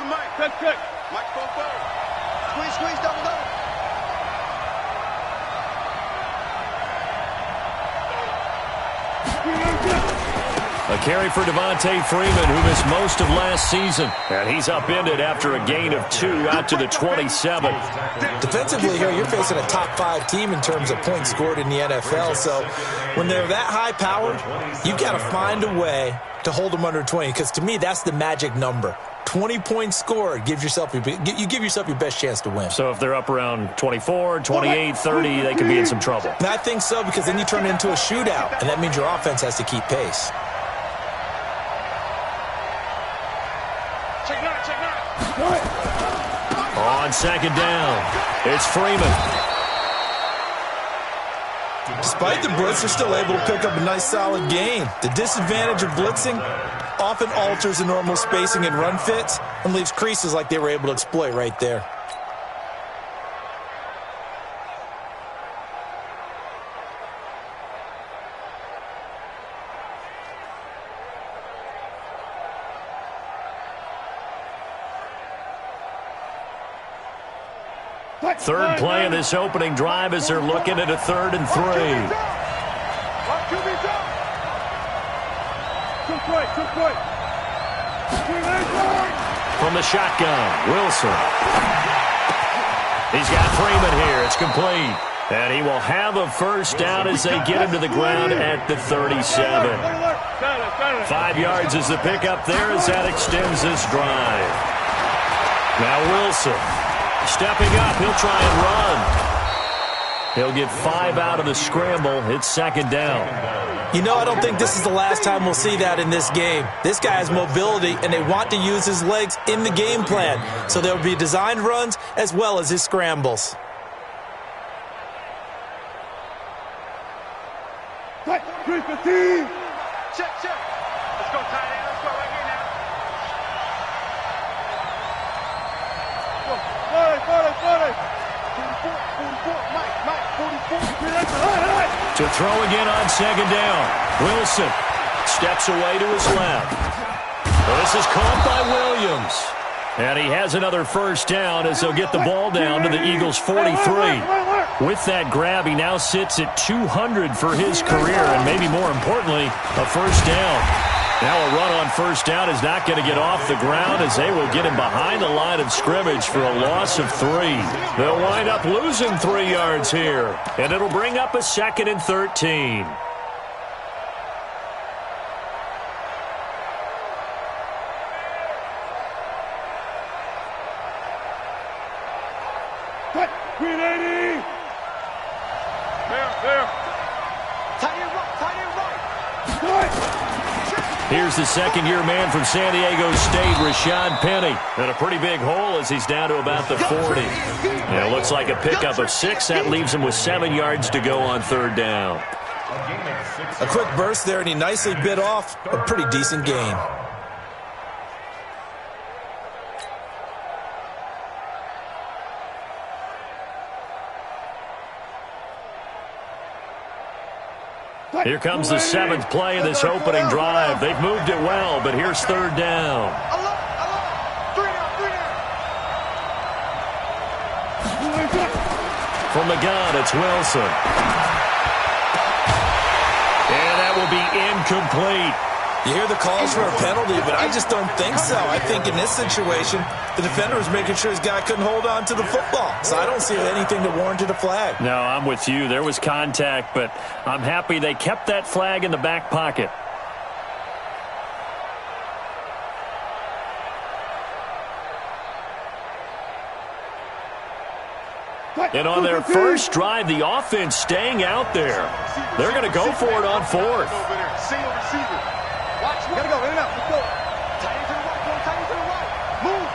for Mike. Check. Mike, go forward. Squeeze, double. A carry for Devontae Freeman, who missed most of last season. And he's upended after a gain of 2 out to the 27. Defensively here, you're facing a top 5 team in terms of points scored in the NFL. So when they're that high-powered, you've got to find a way to hold them under 20. Because to me, that's the magic number. 20 points scored, you give yourself your best chance to win. So if they're up around 24, 28, 30, they could be in some trouble. And I think so, because then you turn it into a shootout, and that means your offense has to keep pace. On second down, it's Freeman. Despite the blitz, they're still able to pick up a nice, solid gain. The disadvantage of blitzing often alters the normal spacing and run fits and leaves creases like they were able to exploit right there. Third play of this opening drive as they're looking at a 3rd and 3. From the shotgun, Wilson. He's got Freeman here. It's complete. And he will have a first down as they get him to the ground at the 37. 5 yards is the pickup there as that extends this drive. Now Wilson. Stepping up, he'll try and run. He'll get 5 out of the scramble. It's second down. You know, I don't think this is the last time we'll see that in this game. This guy has mobility, and they want to use his legs in the game plan. So there will be designed runs as well as his scrambles. Check. Let's go, tight end. Let's go right here now. To throw again on second down. Wilson steps away to his left. This is caught by Williams. And he has another first down as they'll get the ball down to the Eagles' 43. With that grab, he now sits at 200 for his career, and maybe more importantly, a first down. Now a run on first down is not going to get off the ground as they will get him behind the line of scrimmage for a loss of 3. They'll wind up losing 3 yards here, and it'll bring up a 2nd and 13. Here's the second-year man from San Diego State, Rashad Penny. And a pretty big hole as he's down to about the 40. And it looks like a pickup of 6. That leaves him with 7 yards to go on third down. A quick burst there, and he nicely bit off a pretty decent gain. Here comes the 7th play of this opening drive. They've moved it well, but here's third down. From the gun, it's Wilson. And that will be incomplete. You hear the calls for a penalty, but I just don't think so. I think in this situation, the defender was making sure his guy couldn't hold on to the football. So I don't see anything that warranted a flag. No, I'm with you. There was contact, but I'm happy they kept that flag in the back pocket. And on their first drive, the offense staying out there. They're going to go for it on 4th. Single receiver. Watch. You got to go in and out. Let's go. Tight end to the right. Go tight end to the right. Move.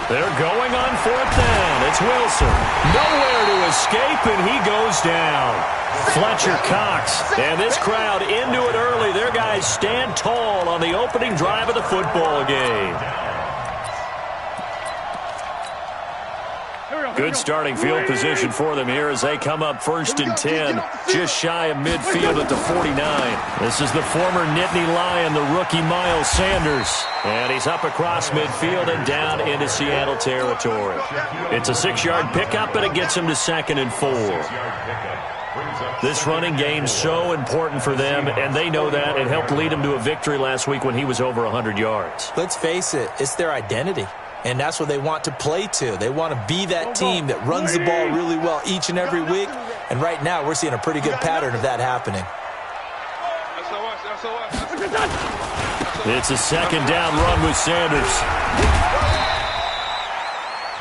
They're going on 4th down. It's Wilson. Nowhere to escape, and he goes down. Fletcher Cox. And this crowd into it early. Their guys stand tall on the opening drive of the football game. Here we go. Good starting field position for them here as they come up 1st and 10, just shy of midfield at the 49. This is the former Nittany Lion, the rookie Miles Sanders. And he's up across midfield and down into Seattle territory. It's a 6-yard pickup, and it gets him to 2nd and 4. This running game's so important for them, and they know that. It helped lead them to a victory last week when he was over 100 yards. Let's face it, it's their identity. And that's what they want to play to. They want to be that team that runs the ball really well each and every week. And right now, we're seeing a pretty good pattern of that happening. It's a 2nd down run with Sanders.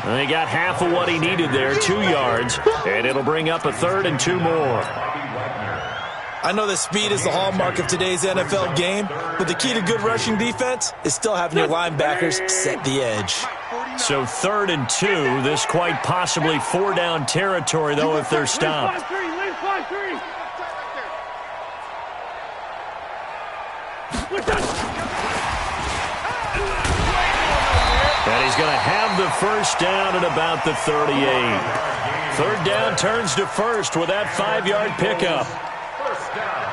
And he got half of what he needed there, 2 yards. And it'll bring up a 3rd and 2 more. I know that speed is the hallmark of today's NFL game, but the key to good rushing defense is still having your linebackers set the edge. So 3rd and 2, this quite possibly 4-down territory, though, if they're stopped. And he's going to have the 1st down at about the 38. 3rd down turns to 1st with that 5-yard pickup.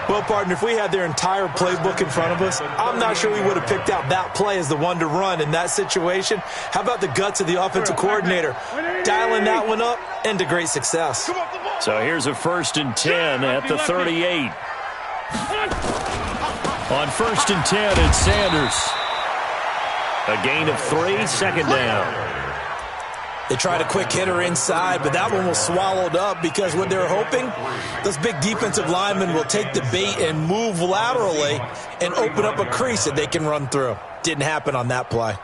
Well, partner, if we had their entire playbook in front of us, I'm not sure we would have picked out that play as the one to run in that situation. How about the guts of the offensive coordinator dialing that one up into great success? So here's a 1st and 10 at the 38. On 1st and 10, it's Sanders. A gain of 3, 2nd down. They tried a quick hitter inside, but that one was swallowed up because what they're hoping, those big defensive linemen will take the bait and move laterally and open up a crease that they can run through. Didn't happen on that play.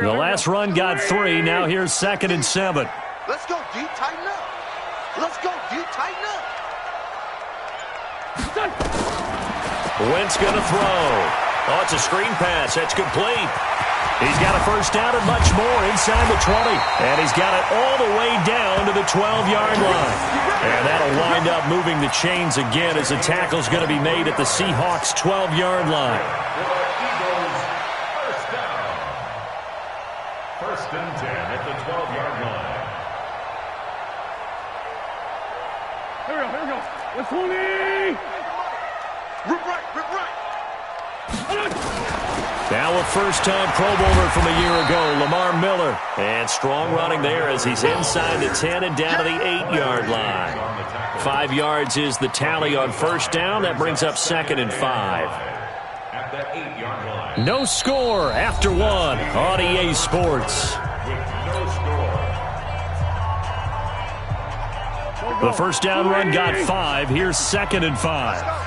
The last run got 3. Now here's 2nd and 7. Let's go, D. Tighten up. Let's go, D. Tighten up. Wentz going to throw. Oh, it's a screen pass. That's complete. He's got a 1st down and much more inside the 20. And he's got it all the way down to the 12-yard line. And that'll wind up moving the chains again as the tackle's going to be made at the Seahawks' 12-yard line. First and 10 at the 12-yard line. Here we go. Let's go, Lee. Rip right, rip right. Now a first-time Pro Bowler from a year ago, Lamar Miller. And strong running there as he's inside the 10 and down to the 8-yard line. 5 yards is the tally on 1st down. That brings up 2nd and 5. At the 8-yard line. No score after 1 on EA Sports. The 1st down run got 5. Here's 2nd and 5.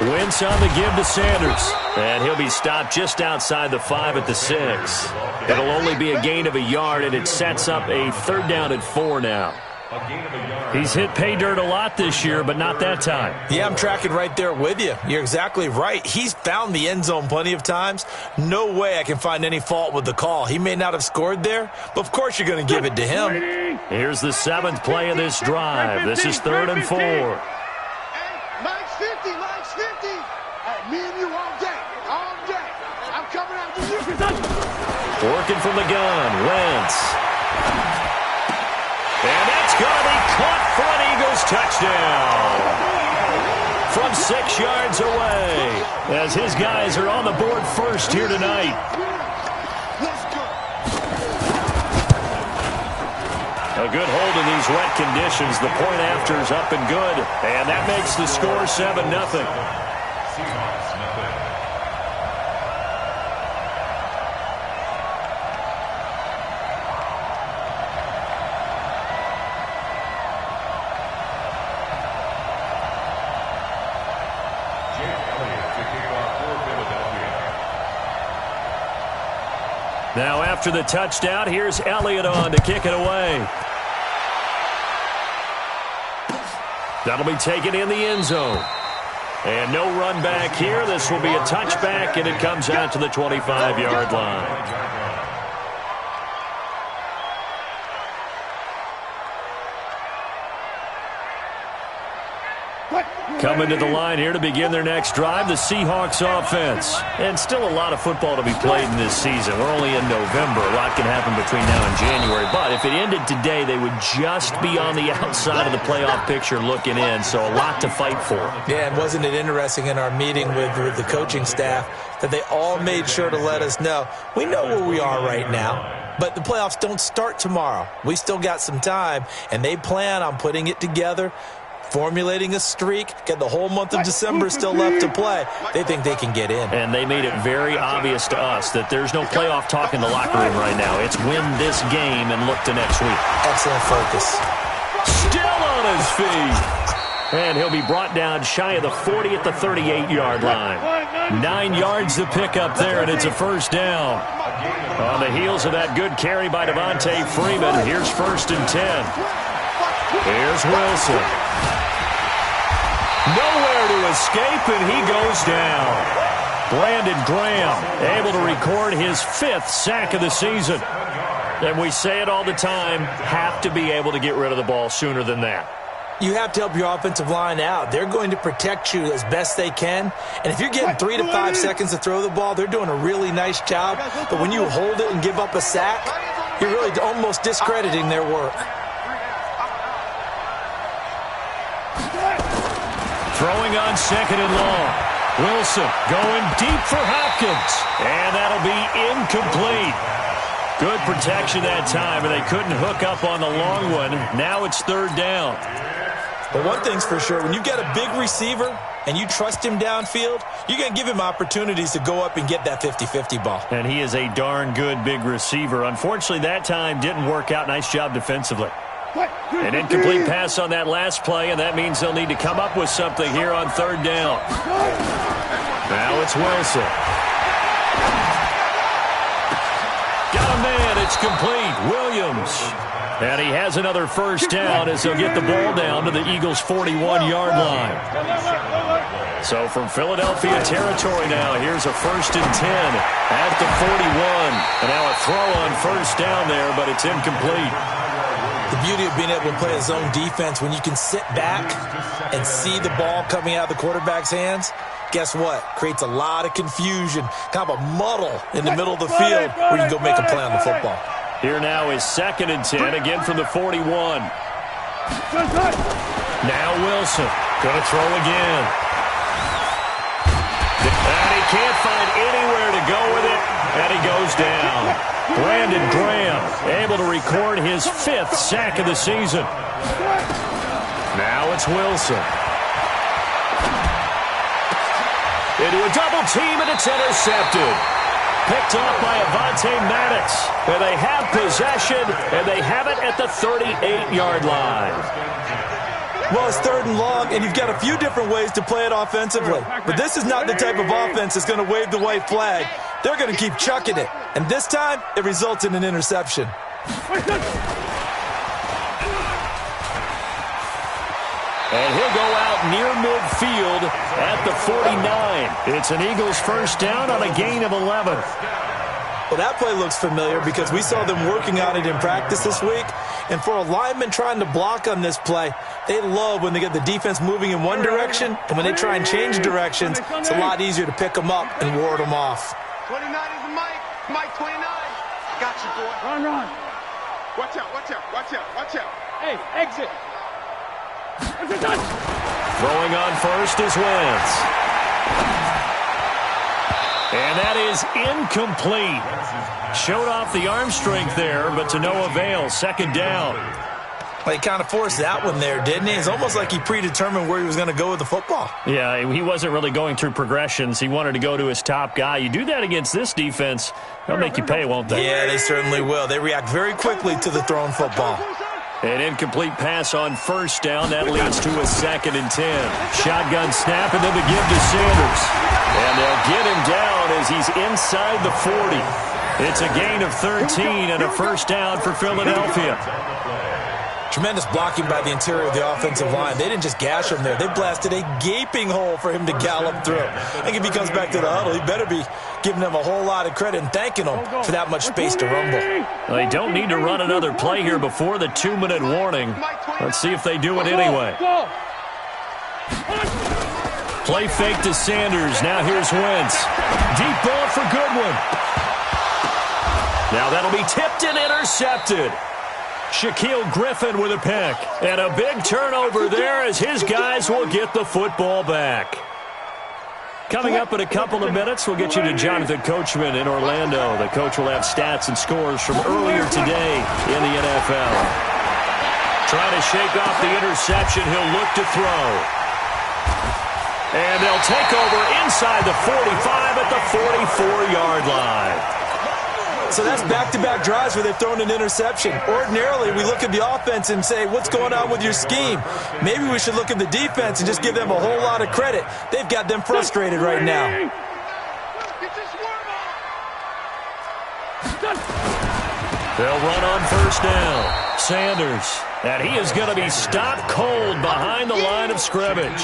Wentz on the give to Sanders. And he'll be stopped just outside the 5 at the 6. It'll only be a gain of a yard, and it sets up a 3rd down and 4 now. He's hit pay dirt a lot this year, but not that time. Yeah, I'm tracking right there with you. You're exactly right. He's found the end zone plenty of times. No way I can find any fault with the call. He may not have scored there, but of course you're going to give it to him. Here's the 7th play of this drive. This is 3rd and 4. Mike's 50, Mike's 50. Hey, me and you all day, all day. I'm coming after you. Working from the gun, Wentz. And that's going to be caught for an Eagles touchdown. From 6 yards away, as his guys are on the board first here tonight. A good hold in these wet conditions. The point after is up and good. And that makes the score 7-0. Now after the touchdown, here's Elliott on to kick it away. That'll be taken in the end zone. And no run back here. This will be a touchback, and it comes out to the 25-yard line. Coming to the line here to begin their next drive, the Seahawks offense. And still a lot of football to be played in this season. We're only in November. A lot can happen between now and January. But if it ended today, they would just be on the outside of the playoff picture looking in. So a lot to fight for. Yeah, and wasn't it interesting in our meeting with the coaching staff that they all made sure to let us know, we know where we are right now, but the playoffs don't start tomorrow. We still got some time, and they plan on putting it together, formulating a streak, get the whole month of December still left to play. They think they can get in. And they made it very obvious to us that there's no playoff talk in the locker room right now. It's win this game and look to next week. Excellent focus. Still on his feet. And he'll be brought down shy of the 40 at the 38-yard line. 9 yards to pick up there, and it's a first down. On the heels of that good carry by Devontae Freeman, here's 1st and 10. Here's Wilson. Nowhere to escape, and he goes down. Brandon Graham able to record his 5th sack of the season. And we say it all the time, have to be able to get rid of the ball sooner than that. You have to help your offensive line out. They're going to protect you as best they can. And if you're getting 3 to 5 seconds to throw the ball, they're doing a really nice job. But when you hold it and give up a sack, you're really almost discrediting their work. Throwing on 2nd and long. Wilson going deep for Hopkins. And that'll be incomplete. Good protection that time, and they couldn't hook up on the long one. Now it's 3rd down. But one thing's for sure, when you get a big receiver and you trust him downfield, you're going to give him opportunities to go up and get that 50-50 ball. And he is a darn good big receiver. Unfortunately, that time didn't work out. Nice job defensively. An incomplete pass on that last play, and that means they'll need to come up with something here on 3rd down. Now it's Wilson. Got a man. It's complete. Williams. And he has another first down as they'll get the ball down to the Eagles' 41-yard line. So from Philadelphia territory now, here's a 1st and 10 at the 41. And now a throw on 1st down there, but it's incomplete. The beauty of being able to play a zone defense, when you can sit back and see the ball coming out of the quarterback's hands, guess what? Creates a lot of confusion, kind of a muddle in the middle of the field where you can go make a play on the football. Here now is 2nd and 10, again from the 41. Now Wilson, going to throw again. And he can't find anywhere to go with it, and he goes down. Brandon Graham able to record his 5th sack of the season. Now it's Wilson. Into a double team, and it's intercepted. Picked off by Avonte Maddox. And they have possession, and they have it at the 38-yard line. Well, it's 3rd and long, and you've got a few different ways to play it offensively. But this is not the type of offense that's going to wave the white flag. They're going to keep chucking it. And this time, it results in an interception. And he'll go out near midfield at the 49. It's an Eagles 1st down on a gain of 11. Well, that play looks familiar because we saw them working on it in practice this week. And for a lineman trying to block on this play, they love when they get the defense moving in one direction. And when they try and change directions, it's a lot easier to pick them up and ward them off. 29 is the Mike. Mike 29. Got you, boy. Run. Watch out. Hey, exit. Throwing on 1st is Wentz. And that is incomplete. Showed off the arm strength there, but to no avail. 2nd down. Well, he kind of forced that one there, didn't he? It's almost like he predetermined where he was going to go with the football. Yeah, he wasn't really going through progressions. He wanted to go to his top guy. You do that against this defense, they'll make you pay, won't they? Yeah, they certainly will. They react very quickly to the thrown football. An incomplete pass on 1st down. That leads to a 2nd and 10. Shotgun snap and then the give to Sanders. And they'll get him down as he's inside the 40. It's a gain of 13 and a 1st down for Philadelphia. Tremendous blocking by the interior of the offensive line. They didn't just gash him there. They blasted a gaping hole for him to gallop through. I think if he comes back to the huddle, he better be giving them a whole lot of credit and thanking them for that much space to rumble. Well, they don't need to run another play here before the 2-minute warning. Let's see if they do it anyway. Play fake to Sanders. Now here's Wentz. Deep ball for Goodwin. Now that'll be tipped and intercepted. Shaquille Griffin with a pick. And a big turnover there as his guys will get the football back. Coming up in a couple of minutes, we'll get you to Jonathan Coachman in Orlando. The coach will have stats and scores from earlier today in the NFL. Trying to shake off the interception. He'll look to throw. And they'll take over inside the 45 at the 44-yard line. So that's back-to-back drives where they've thrown an interception. Ordinarily, we look at the offense and say, what's going on with your scheme? Maybe we should look at the defense and just give them a whole lot of credit. They've got them frustrated right now. They'll run on first down. Sanders. And he is going to be stopped cold behind the line of scrimmage.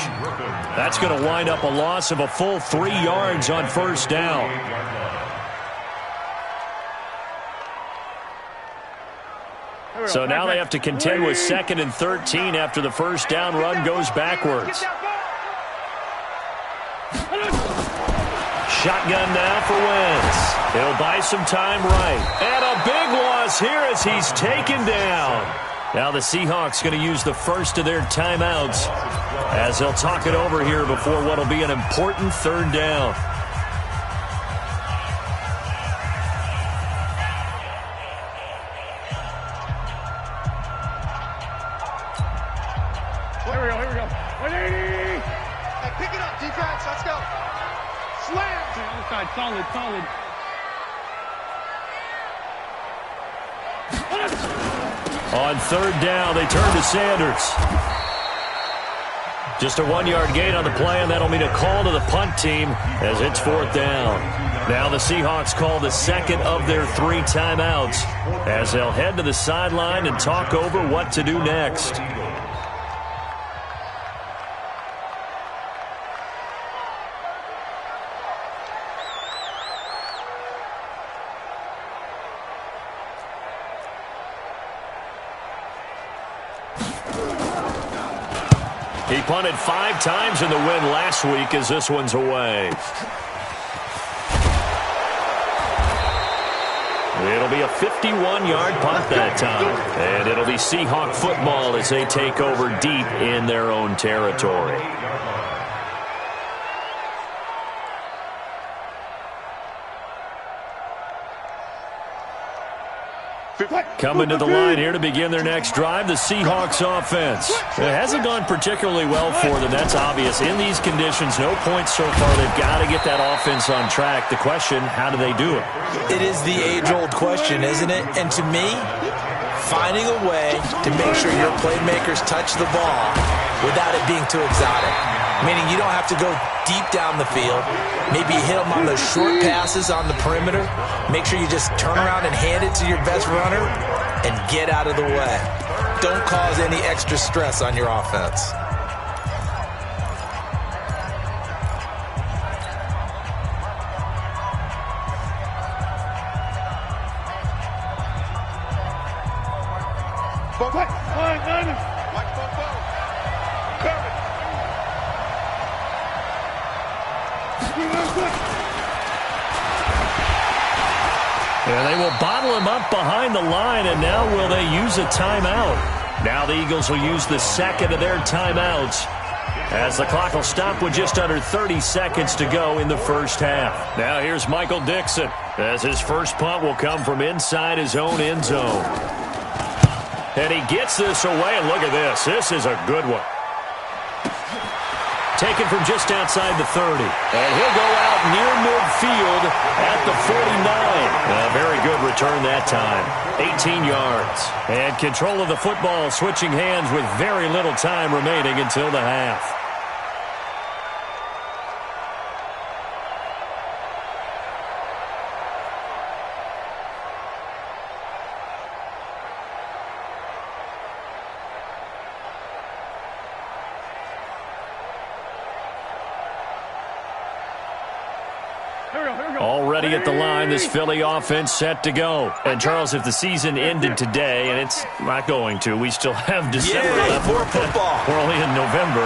That's going to wind up a loss of a full 3 yards on first down. So now they have to contend with 2nd and 13 after the first down run goes backwards. Shotgun now for Wentz. He'll buy some time right. And a big loss here as he's taken down. Now the Seahawks going to use the first of their timeouts as they'll talk it over here before what will be an important 3rd down. Here we go. 180! Hey, pick it up, defense. Let's go. Slam! Outside, solid. On 3rd down, they turn to Sanders. Just a 1-yard gain on the play, and that'll mean a call to the punt team as it's 4th down. Now the Seahawks call the 2nd of their 3 timeouts as they'll head to the sideline and talk over what to do next. He punted 5 times in the win last week as this one's away. It'll be a 51-yard punt that time. And it'll be Seahawk football as they take over deep in their own territory. Coming to the line here to begin their next drive, the Seahawks offense. It hasn't gone particularly well for them, that's obvious. In these conditions, no points so far. They've got to get that offense on track. The question, how do they do it? It is the age-old question, isn't it? And to me, finding a way to make sure your playmakers touch the ball without it being too exotic. Meaning you don't have to go deep down the field. Maybe you hit them on those short passes on the perimeter. Make sure you just turn around and hand it to your best runner and get out of the way. Don't cause any extra stress on your offense. And they will bottle him up behind the line, and now will they use a timeout? Now the Eagles will use the 2nd of their timeouts as the clock will stop with just under 30 seconds to go in the first half. Now here's Michael Dixon as his first punt will come from inside his own end zone. And he gets this away, and look at this. This is a good one. Taken from just outside the 30. And he'll go out near midfield at the 49. A very good return that time. 18 yards. And control of the football switching hands with very little time remaining until the half. already at the line. This Philly offense set to go. And, Charles, if the season ended today, and it's not going to, we still have December left. More football. We're only in November.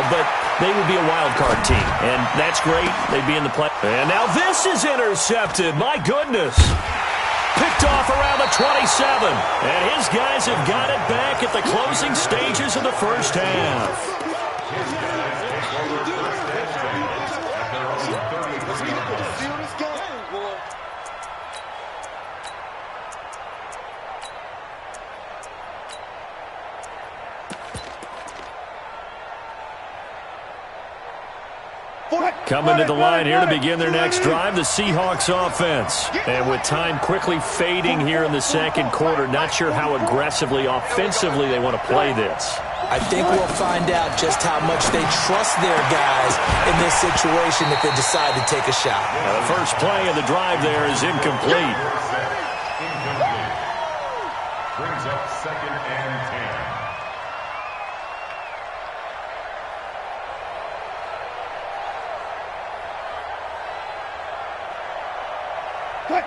But they would be a wild card team. And that's great. They'd be in the play. And now this is intercepted. My goodness. Picked off around the 27. And his guys have got it back at the closing stages of the first half. Coming to the line here to begin their next drive, the Seahawks offense. And with time quickly fading here in the second quarter, not sure how aggressively, offensively they want to play this. I think we'll find out just how much they trust their guys in this situation if they decide to take a shot. Now the first play of the drive there is incomplete. Brings up 2nd and 10.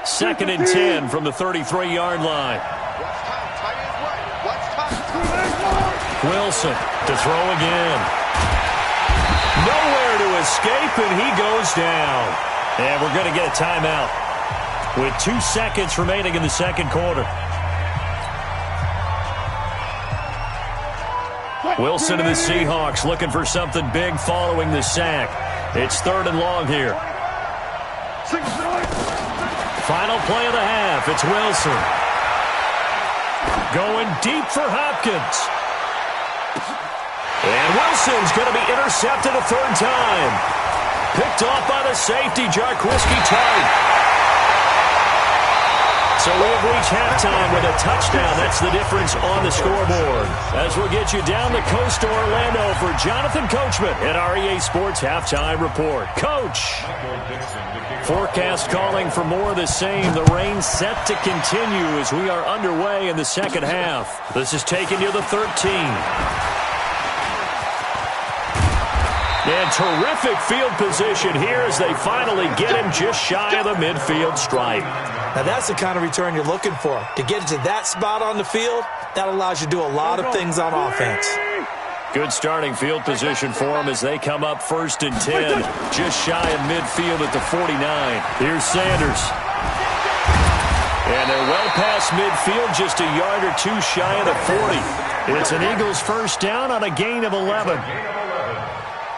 2nd and 10 from the 33-yard line. Wilson to throw again. Nowhere to escape, and he goes down. And we're going to get a timeout with 2 seconds remaining in the second quarter. Wilson and the Seahawks looking for something big following the sack. It's 3rd and long here. Final play of the half. It's Wilson. Going deep for Hopkins. And Wilson's going to be intercepted a 3rd time. Picked off by the safety, Jarquiski Tartt. So we have reached halftime with a touchdown. That's the difference on the scoreboard. As we'll get you down the coast to Orlando for Jonathan Coachman at our EA Sports Halftime Report. Coach. Forecast calling for more of the same. The rain set to continue as we are underway in the second half. This is taking you to 13. And terrific field position here as they finally get him just shy of the midfield stripe. Now that's the kind of return you're looking for. To get to that spot on the field, that allows you to do a lot of things on offense. Good starting field position for them as they come up 1st and 10, just shy of midfield at the 49. Here's Sanders. And they're well past midfield, just a yard or 2 shy of the 40. It's an Eagles first down on a gain of 11.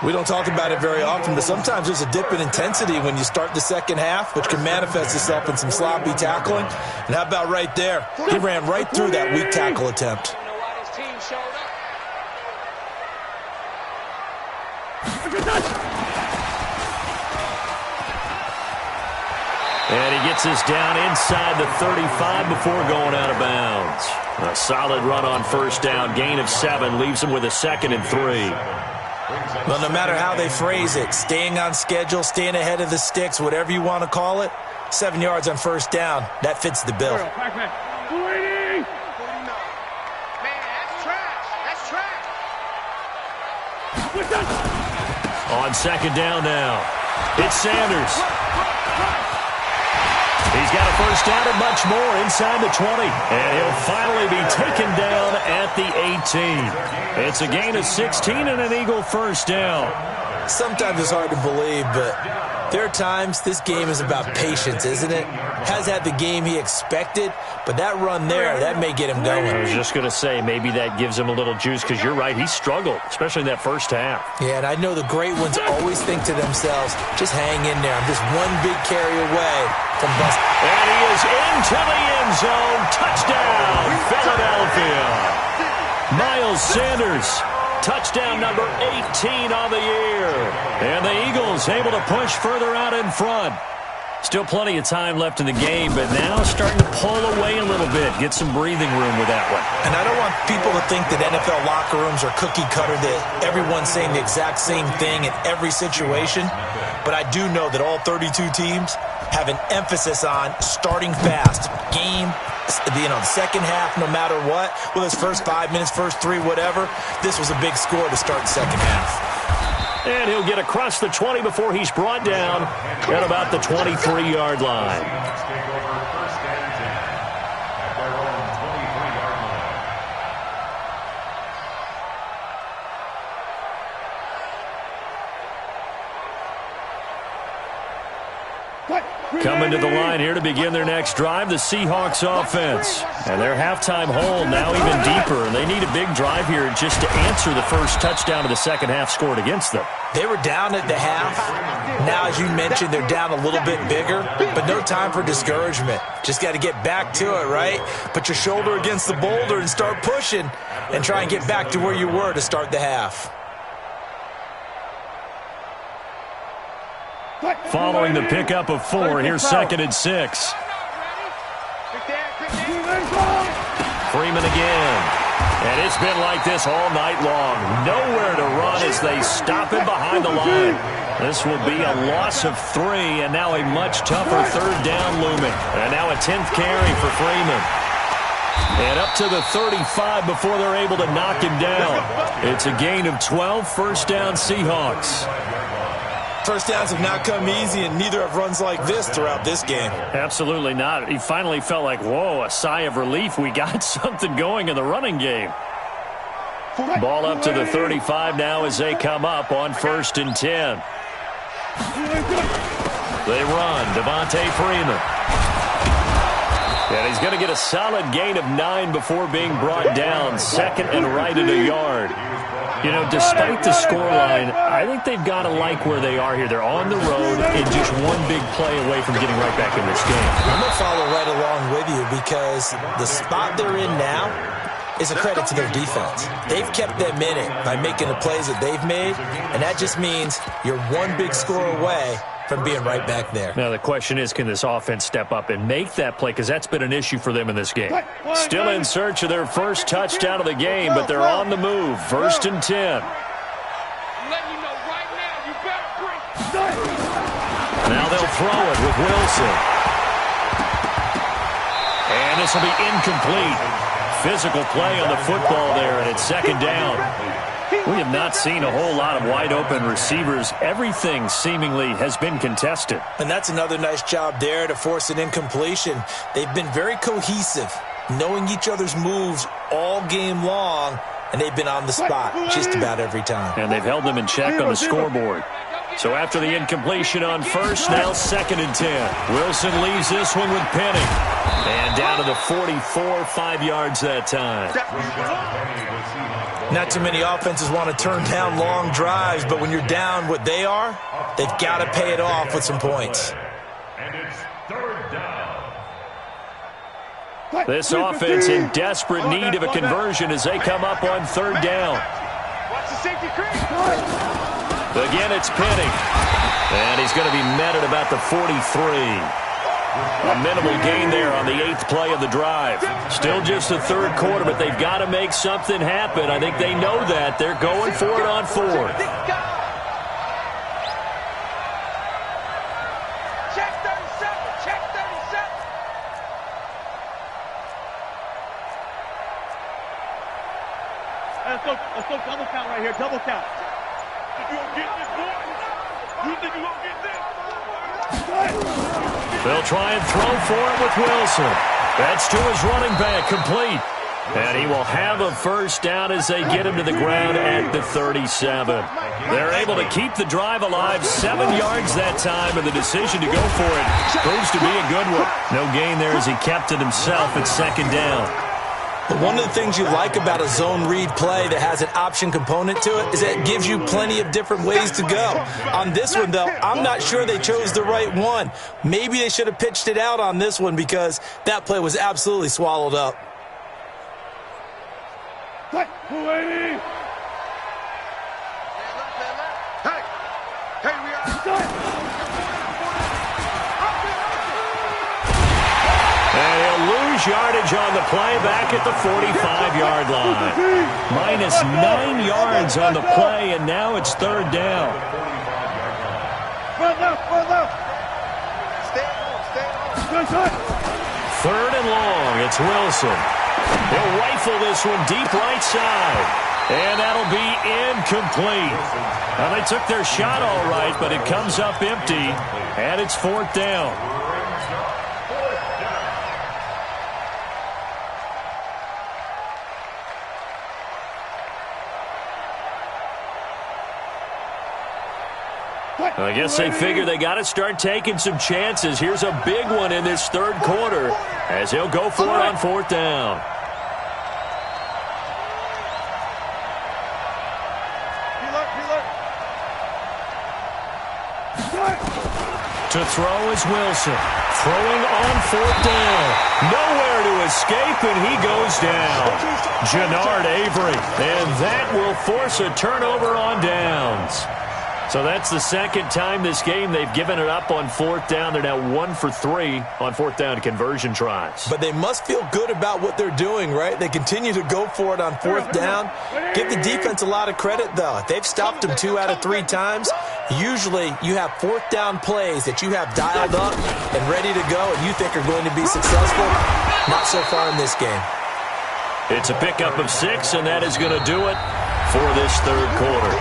We don't talk about it very often, but sometimes there's a dip in intensity when you start the second half, which can manifest itself in some sloppy tackling. And how about right there? He ran right through that weak tackle attempt. And he gets us down inside the 35 before going out of bounds. A solid run on first down, gain of 7, leaves him with a 2nd and 3. Well, no matter how they phrase it, staying on schedule, staying ahead of the sticks, whatever you want to call it, 7 yards on first down, that fits the bill. Man, that's trash. On second down now, it's Sanders. He's got a first down and much more inside the 20. And he'll finally be taken down at the 18. It's a gain of 16 and an Eagle first down. Sometimes it's hard to believe, but there are times this game is about patience, isn't it? Has had the game he expected, but that run there, that may get him going. I was just going to say, maybe that gives him a little juice, because you're right, he struggled, especially in that first half. Yeah, and I know the great ones always think to themselves, just hang in there. I'm just one big carry away from bust. And he is into the end zone. Touchdown, Philadelphia. Miles Sanders. Touchdown number 18 on the year. And the Eagles able to push further out in front. Still plenty of time left in the game, but now starting to pull away a little bit. Get some breathing room with that one. And I don't want people to think that NFL locker rooms are cookie cutter, that everyone's saying the exact same thing in every situation. But I do know that all 32 teams have an emphasis on starting fast. Game, the second half, no matter what. Well, it's first 5 minutes, first 3, whatever. This was a big score to start the second half. And he'll get across the 20 before he's brought down at about the 23-yard line. Seahawks take over first and 10 at their own 23-yard line. Coming to the line here to begin their next drive, the Seahawks offense. And their halftime hole now even deeper. And they need a big drive here just to answer the first touchdown of the second half scored against them. They were down at the half. Now, as you mentioned, they're down a little bit bigger, but no time for discouragement. Just got to get back to it, right? Put your shoulder against the boulder and start pushing and try and get back to where you were to start the half. Following the pickup of 4, here's 2nd and 6. Freeman again. And it's been like this all night long. Nowhere to run as they stop him behind the line. This will be a loss of 3, and now a much tougher third down looming. And now a 10th carry for Freeman. And up to the 35 before they're able to knock him down. It's a gain of 12, first down Seahawks. First downs have not come easy, and neither have runs like this throughout this game. Absolutely not. He finally felt like, whoa, a sigh of relief. We got something going in the running game. Ball up to the 35 now as they come up on 1st and 10. They run. Devontae Freeman. And he's going to get a solid gain of 9 before being brought down. 2nd and right at a yard. You know, despite the scoreline, I think they've got to like where they are here. They're on the road and just one big play away from getting right back in this game. I'm going to follow right along with you because the spot they're in now is a credit to their defense. They've kept them in it by making the plays that they've made, and that just means you're one big score away from being right back there. Now the question is, can this offense step up and make that play? Because that's been an issue for them in this game. Still in search of their first touchdown of the game, but they're on the move. 1st and 10. Now they'll throw it with Wilson. And this will be incomplete. Physical play on the football there, and it's 2nd down. We have not seen a whole lot of wide-open receivers. Everything seemingly has been contested. And that's another nice job there to force an incompletion. They've been very cohesive, knowing each other's moves all game long, and they've been on the spot just about every time. And they've held them in check on the scoreboard. So after the incompletion on 1st, now 2nd and 10. Wilson leaves this one with Penny. And down to the 44, 5 yards that time. Not too many offenses want to turn down long drives, but when you're down what they are, they've got to pay it off with some points. And it's 3rd down. This offense in desperate need of a conversion as they come up on 3rd down. Again, it's Penny. And he's going to be met at about the 43. A minimal gain there on the 8th play of the drive. Still just the 3rd quarter, but they've got to make something happen. I think they know that. They're going for it on 4th. Check 37. Check 37. Let's go double count right here. Double count. You gonna get this, boy? You think you gonna get this? They'll try and throw for it with Wilson. That's to his running back, complete. And he will have a first down as they get him to the ground at the 37. They're able to keep the drive alive, 7 yards that time, and the decision to go for it proves to be a good one. No gain there as he kept it himself at 2nd down. But one of the things you like about a zone read play that has an option component to it is that it gives you plenty of different ways to go. On this one, though, I'm not sure they chose the right one. Maybe they should have pitched it out on this one because that play was absolutely swallowed up. Hey, we are. And he'll lose yardage on the play back at the 45-yard line. Minus 9 yards on the play, and now it's 3rd down. Stay on. 3rd and long. It's Wilson. He'll rifle this one deep right side. And that'll be incomplete. Well, they took their shot all right, but it comes up empty. And it's 4th down. I guess they figure they got to start taking some chances. Here's a big one in this 3rd quarter as he'll go for it on 4th down. To throw is Wilson. Throwing on 4th down. Nowhere to escape, and he goes down. Jannard Avery. And that will force a turnover on downs. So that's the 2nd time this game they've given it up on 4th down. They're now 1 for 3 on 4th down conversion tries. But they must feel good about what they're doing, right? They continue to go for it on 4th down. Give the defense a lot of credit, though. They've stopped them 2 out of 3 times. Usually you have 4th down plays that you have dialed up and ready to go and you think are going to be successful. Not so far in this game. It's a pickup of 6, and that is going to do it for this 3rd quarter.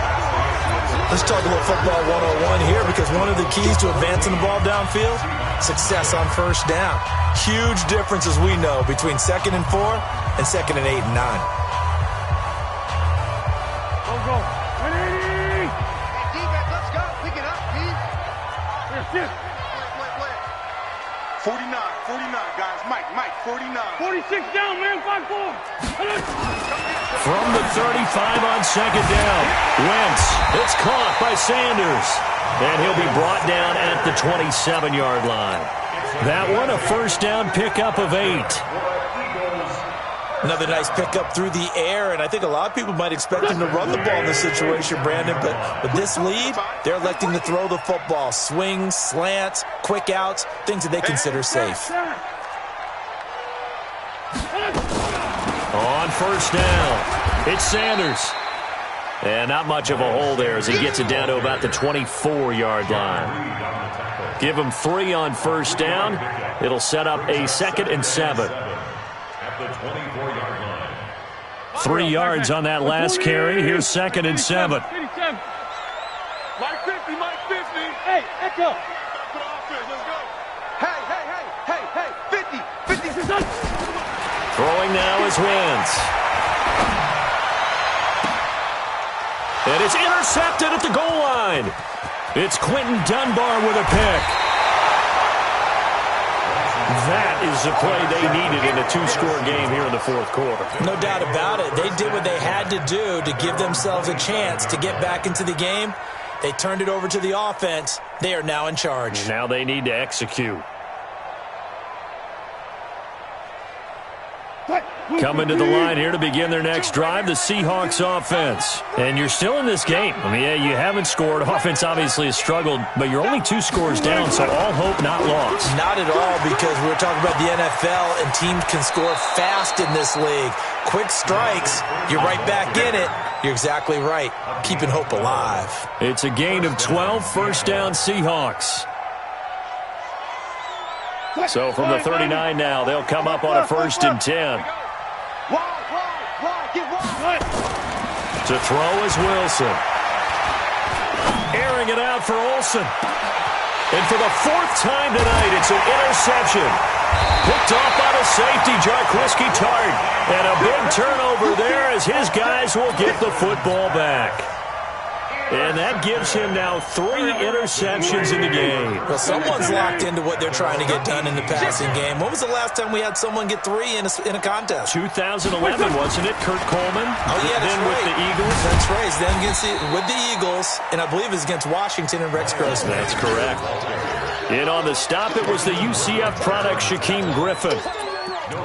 Let's talk a little football 101 here, because one of the keys to advancing the ball downfield, success on 1st down. Huge difference, as we know, between 2nd and 4 and 2nd and 8 and 9. Go. 180. Defense, let's go. Pick it up, Pete. Here. Play. 49, guys. Mike, 49. 46 down, man. 5-4. From the 35 on 2nd down. Wentz. It's caught by Sanders. And he'll be brought down at the 27-yard line. That one a 1st down pickup of 8. Another nice pickup through the air, and I think a lot of people might expect him to run the ball in this situation, Brandon, but with this lead, they're electing to throw the football. Swings, slants, quick outs, things that they consider safe. On 1st down, it's Sanders. And not much of a hole there as he gets it down to about the 24-yard line. Give him 3 on 1st down. It'll set up a 2nd and 7. 3 yards on that last carry. Here's 2nd and 7. Mike 50. Hey, echo. Hey, 50. Throwing now is Wentz. And it's intercepted at the goal line. It's Quentin Dunbar with a pick. That is the play they needed in a 2-score game here in the 4th quarter. No doubt about it. They did what they had to do to give themselves a chance to get back into the game. They turned it over to the offense. They are now in charge. Now they need to execute. Coming to the line here to begin their next drive, the Seahawks offense. And you're still in this game. I mean, yeah, you haven't scored. Offense obviously has struggled, but you're only 2 scores down, so all hope not lost. Not at all, because we're talking about the NFL, and teams can score fast in this league. Quick strikes, you're right back in it. You're exactly right. Keeping hope alive. It's a gain of 12, 1st down Seahawks. So from the 39 now, they'll come up on a 1st and 10. To throw is Wilson. Airing it out for Olsen. And for the 4th time tonight, it's an interception. Picked off by the safety, Jarquiski Tart. And a big turnover there as his guys will get the football back. And that gives him now 3 interceptions in the game. Well, someone's locked into what they're trying to get done in the passing game. When was the last time we had someone get 3 in a contest? 2011, wasn't it? Kurt Coleman. Oh, yeah, that's then right. with the Eagles. That's right. Then with the Eagles, and I believe it's against Washington and Rex Grossman. That's correct. And on the stop, it was the UCF product, Shaquem Griffin.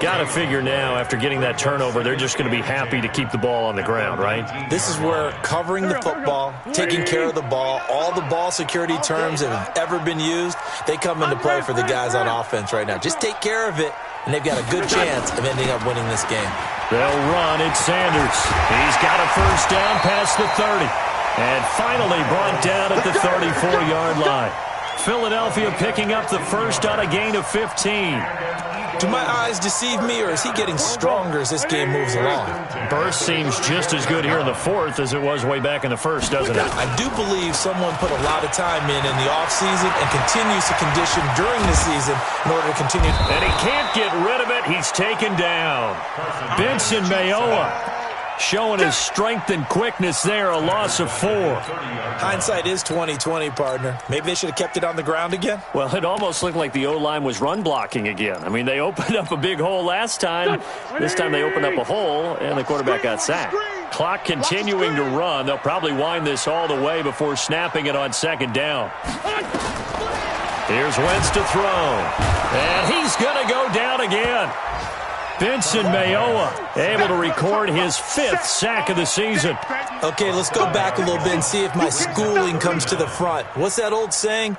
Got to figure now, after getting that turnover, they're just going to be happy to keep the ball on the ground, right? This is where covering the football, taking care of the ball, all the ball security terms that have ever been used, they come into play for the guys on offense right now. Just take care of it, and they've got a good chance of ending up winning this game. They'll run. It's Sanders. He's got a 1st down past the 30. And finally brought down at the 34-yard line. Philadelphia picking up the first on a gain of 15. Do my eyes deceive me, or is he getting stronger as this game moves along? Burst seems just as good here in the fourth as it was way back in the first, doesn't it? I do believe someone put a lot of time in the offseason and continues to condition during the season in order to continue. And he can't get rid of it. He's taken down. Benson Mayowa showing his strength and quickness there, a loss of 4. Hindsight is 20/20, partner. Maybe they should have kept it on the ground again. Well, it almost looked like the O-line was run blocking again. I mean, they opened up a big hole last time. This time they opened up a hole, and the quarterback got sacked. Clock continuing to run. They'll probably wind this all the way before snapping it on second down. Here's Wentz to throw. And he's going to go down again. Benson Mayowa able to record his 5th sack of the season. Okay, let's go back a little bit and see if my schooling comes to the front. What's that old saying?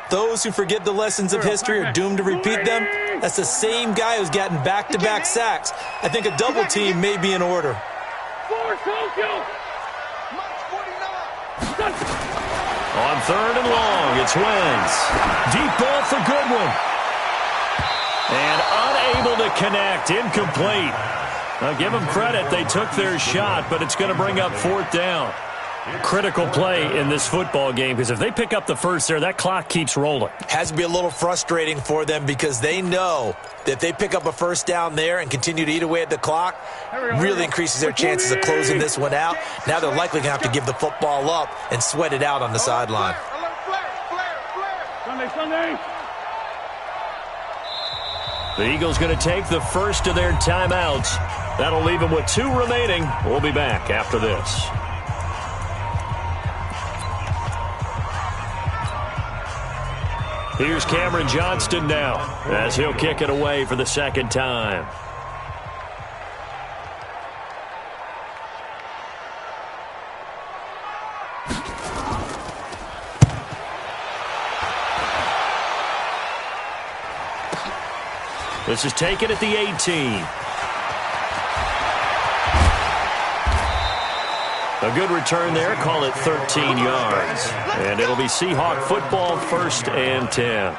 Those who forget the lessons of history are doomed to repeat them. That's the same guy who's gotten back-to-back sacks. I think a double team may be in order. On 3rd and long, it's Wentz. Deep ball for Goodwin. And unable to connect, incomplete. Now give them credit, they took their shot, but it's going to bring up 4th down. Critical play in this football game, because if they pick up the first there, that clock keeps rolling. Has to be a little frustrating for them because they know that if they pick up a first down there and continue to eat away at the clock, really increases their chances of closing this one out. Now they're likely going to have to give the football up and sweat it out on the sideline. Sunday. The Eagles going to take the first of their timeouts. That'll leave them with 2 remaining. We'll be back after this. Here's Cameron Johnston now as he'll kick it away for the 2nd time. This is taken at the 18. A good return there. Call it 13 yards. And it'll be Seahawk football, 1st and 10.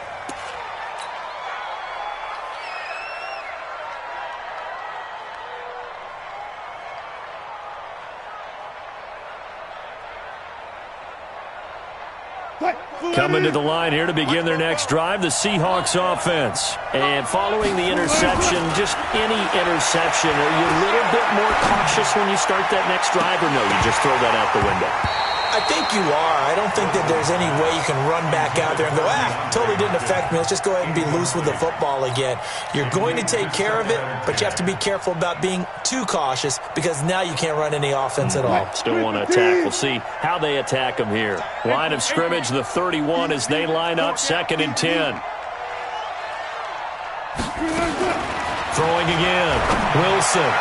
Coming to the line here to begin their next drive, the Seahawks offense. And following the interception, just any interception, are you a little bit more cautious when you start that next drive, or no, you just throw that out the window? I think you are. I don't think that there's any way you can run back out there and go, totally didn't affect me. Let's just go ahead and be loose with the football again. You're going to take care of it, but you have to be careful about being too cautious because now you can't run any offense at all. Still want to attack. We'll see how they attack them here. Line of scrimmage, the 31 as they line up, 2nd and 10. Throwing again. Wilson.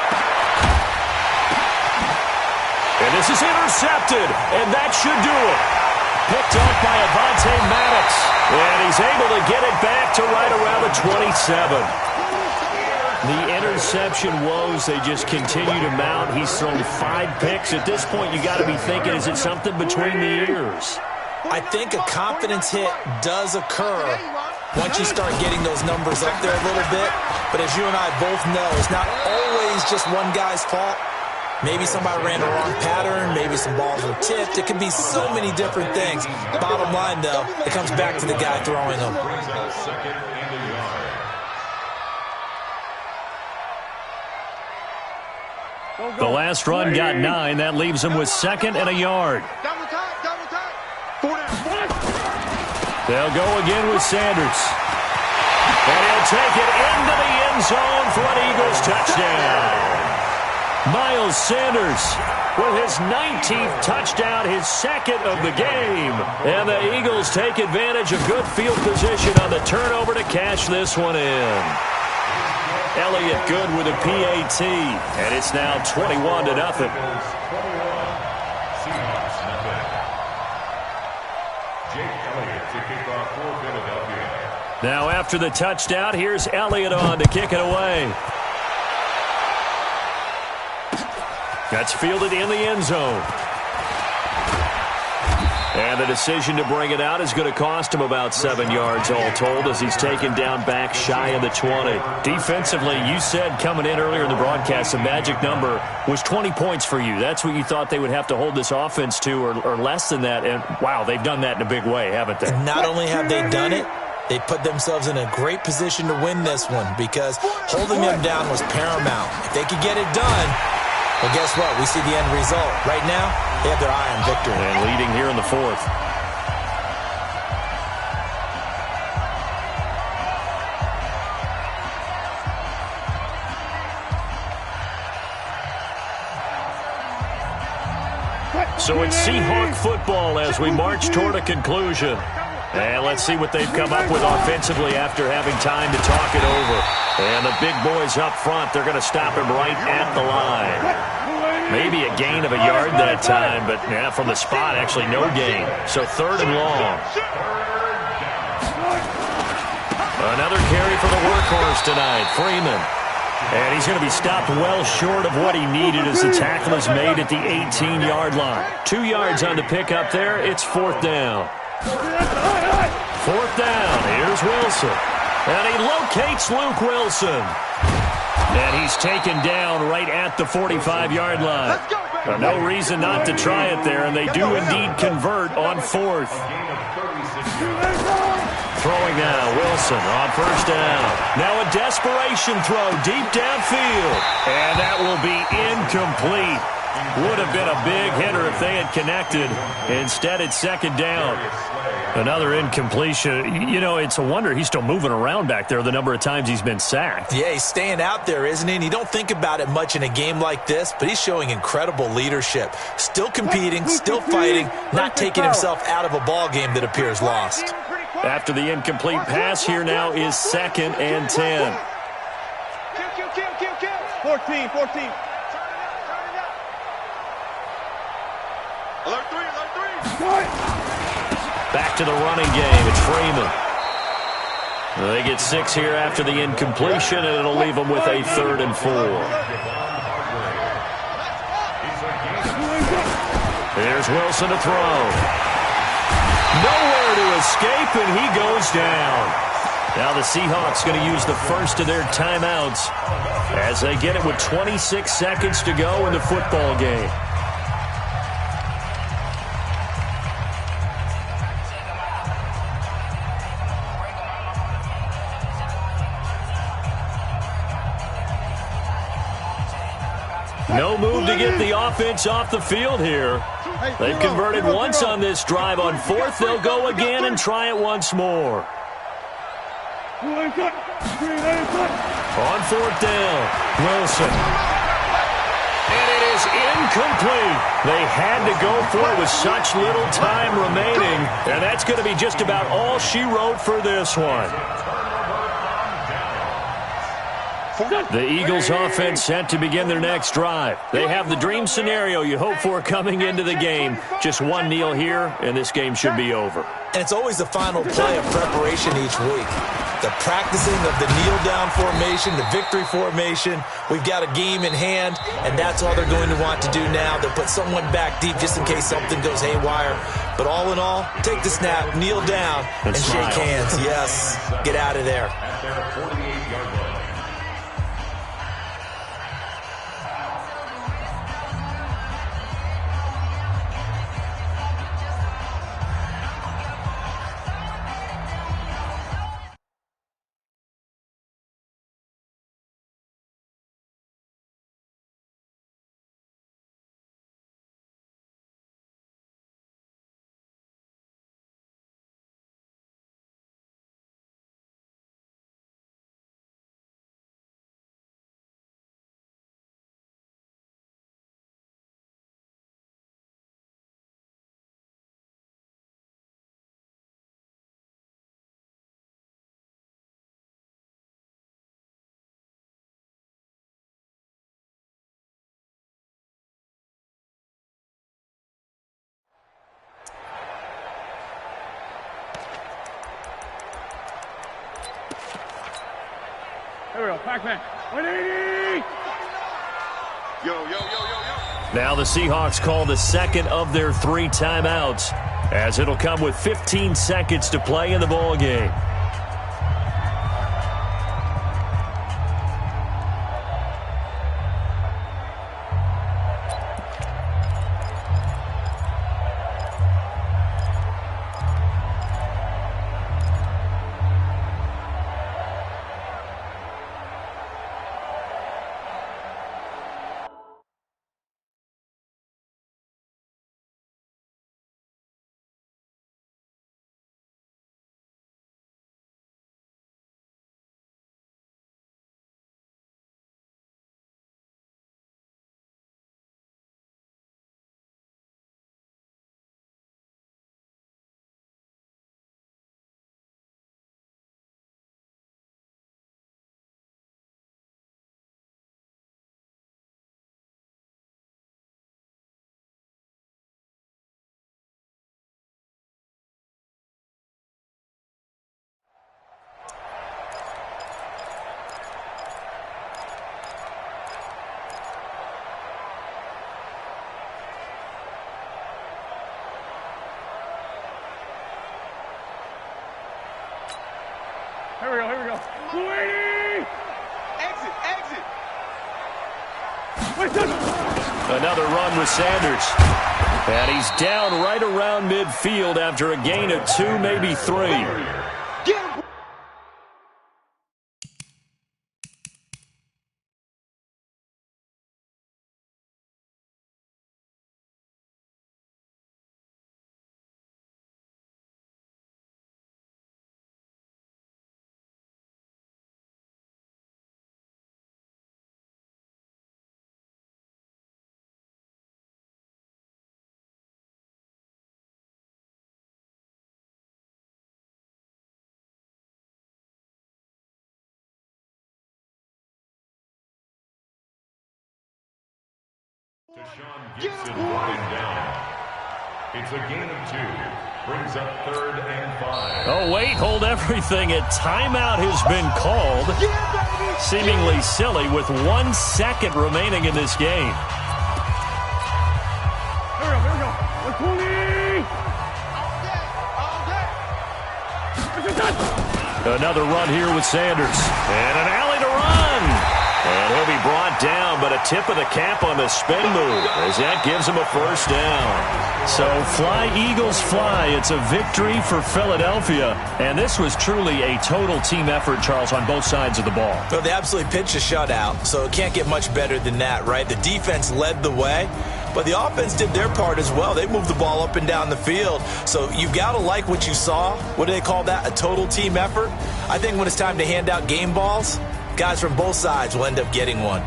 And this is intercepted, and that should do it. Picked up by Avonte Maddox, and he's able to get it back to right around the 27. The interception woes, they just continue to mount. He's thrown 5 picks. At this point, you got to be thinking, is it something between the ears? I think a confidence hit does occur once you start getting those numbers up there a little bit. But as you and I both know, it's not always just one guy's fault. Maybe somebody ran the wrong pattern. Maybe some balls were tipped. It could be so many different things. Bottom line, though, it comes back to the guy throwing them. The last run got 9. That leaves him with 2nd and a yard. Double time. 4 down. They'll go again with Sanders. And he'll take it into the end zone for an Eagles touchdown. Miles Sanders with his 19th touchdown, his 2nd of the game. And the Eagles take advantage of good field position on the turnover to cash this one in. Elliott good with a PAT, and it's now 21-0. Now after the touchdown, here's Elliott on to kick it away. That's fielded in the end zone. And the decision to bring it out is going to cost him about 7 yards all told as he's taken down back shy of the 20. Defensively, you said coming in earlier in the broadcast, the magic number was 20 points for you. That's what you thought they would have to hold this offense to or less than that. And, wow, they've done that in a big way, haven't they? And not only have they done it, they put themselves in a great position to win this one because holding them down was paramount. If they could get it done, well, guess what? We see the end result. Right now, they have their eye on victory. And leading here in the fourth. So it's Seahawk football as we march toward a conclusion. And let's see what they've come up with offensively after having time to talk it over. And the big boys up front, they're going to stop him right at the line. Maybe a gain of a yard that time, but yeah, from the spot, actually no gain. So 3rd and long. Another carry for the workhorse tonight, Freeman. And he's going to be stopped well short of what he needed as the tackle is made at the 18-yard line. 2 yards on the pickup there. It's 4th down. 4th down. Here's Wilson. And he locates Luke Wilson. And he's taken down right at the 45-yard line. No reason not to try it there, and they do indeed convert on 4th. Throwing now, Wilson on 1st down. Now a desperation throw deep downfield. And that will be incomplete. Would have been a big hitter if they had connected. Instead, it's 2nd down. Another incompletion. You know, it's a wonder he's still moving around back there the number of times he's been sacked. Yeah, he's staying out there, isn't he? And you don't think about it much in a game like this, but he's showing incredible leadership. Still competing, still fighting, not taking himself out of a ball game that appears lost. After the incomplete pass, here now is 2nd and 10. 14. Alert three. Back to the running game. It's Freeman. They get 6 here after the incompletion, and it'll leave them with a 3rd and 4. Here's Wilson to throw. Nowhere to escape, and he goes down. Now the Seahawks going to use the first of their timeouts as they get it with 26 seconds to go in the football game. No move to get the offense off the field here. They've converted once on this drive. On 4th, they'll go again and try it once more. On 4th down, Wilson. And it is incomplete. They had to go for it with such little time remaining. And that's going to be just about all she wrote for this one. The Eagles offense set to begin their next drive. They have the dream scenario you hope for coming into the game. Just one kneel here, and this game should be over. And it's always the final play of preparation each week. The practicing of the kneel-down formation, the victory formation. We've got a game in hand, and that's all they're going to want to do now. They'll put someone back deep just in case something goes haywire. But all in all, take the snap, kneel down, and shake hands. Yes, get out of there. Here we go, Pac-Man. 180! Yo. Now the Seahawks call the second of their 3 timeouts. as it'll come with 15 seconds to play in the ball game. Here we go. Wait! Exit! Another run with Sanders. And he's down right around midfield after a gain of 2, maybe 3. Get him. Deshaun Gibson brought him down. It's a gain of 2. Brings up 3rd and 5. Oh, wait, hold everything. A timeout has been called. Seemingly silly with 1 second remaining in this game. Here we go. 120! Another run here with Sanders. And an alley to run. And he'll be brought down, but a tip of the cap on the spin move as that gives him a first down. So fly, Eagles, fly. It's a victory for Philadelphia. And this was truly a total team effort, Charles, on both sides of the ball. Well, they absolutely pitched a shutout, so it can't get much better than that, right? The defense led the way, but the offense did their part as well. They moved the ball up and down the field. So you've got to like what you saw. What do they call that? A total team effort? I think when it's time to hand out game balls, guys from both sides will end up getting one.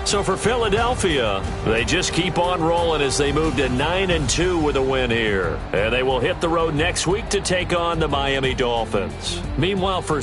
So for Philadelphia, they just keep on rolling as they move to 9-2 with a win here. And they will hit the road next week to take on the Miami Dolphins. Meanwhile, for